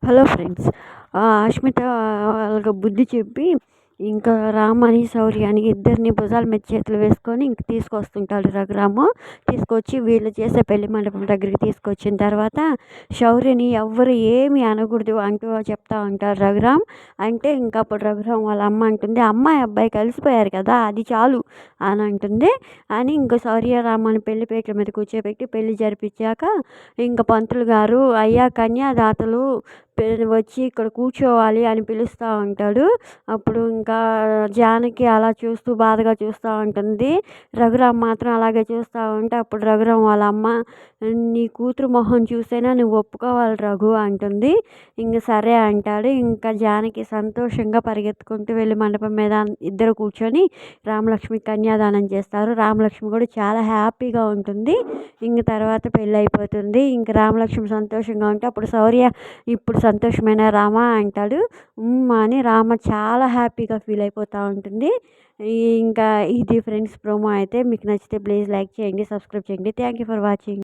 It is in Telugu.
Hello friends. అష్మిత వాళ్ళకి బుద్ధి చెప్పి ఇంకా రామని శౌర్యని ఇద్దరిని భుజాల మీద చేతులు వేసుకొని ఇంక తీసుకొస్తుంటాడు రఘురాము. తీసుకొచ్చి వీళ్ళు చేసే పెళ్లి మండపం దగ్గరికి తీసుకొచ్చిన తర్వాత శౌర్యని ఎవ్వరు ఏమి అనకూడదు అంటూ చెప్తా ఉంటారు రఘురామ్. అంటే ఇంకా అప్పుడు రఘురామ్ వాళ్ళ అమ్మ అంటుంది, అమ్మాయి అబ్బాయి కలిసిపోయారు కదా అది చాలు అని అంటుంది. అని ఇంక శౌర్య రామని పెళ్లి పీటల మీద కూర్చోబెట్టి పెళ్లి జరిపించాక ఇంక పంతులు గారు అయ్యా కన్యాదాతలు వచ్చి ఇక్కడ కూర్చోవాలి అని పిలుస్తూ ఉంటాడు. అప్పుడు ఇంకా జానకి అలా చూస్తూ బాధగా చూస్తూ ఉంటుంది. రఘురామ్ మాత్రం అలాగే చూస్తూ ఉంటే అప్పుడు రఘురామ్ వాళ్ళ అమ్మ, నీ కూతురు మొహం చూసైనా నువ్వు ఒప్పుకోవాలి రఘు అంటుంది. ఇంక సరే అంటాడు. ఇంకా జానకి సంతోషంగా పరిగెత్తుకుంటూ వెళ్ళి మండపం మీద ఇద్దరు కూర్చొని రామలక్ష్మి కన్యాదానం చేస్తారు. రామలక్ష్మి కూడా చాలా హ్యాపీగా ఉంటుంది. ఇంక తర్వాత పెళ్ళి అయిపోతుంది. ఇంక రామలక్ష్మి సంతోషంగా ఉంటే అప్పుడు శౌర్య, ఇప్పుడు సంతోషమైన రామ అంటాడు. అని రామ చాలా హ్యాపీగా ఫీల్ అయిపోతూ ఉంటుంది. ఇంకా ఇది ఫ్రెండ్స్ ప్రోమో అయితే మీకు నచ్చితే ప్లీజ్ లైక్ చేయండి, సబ్స్క్రైబ్ చేయండి. Thank you for watching.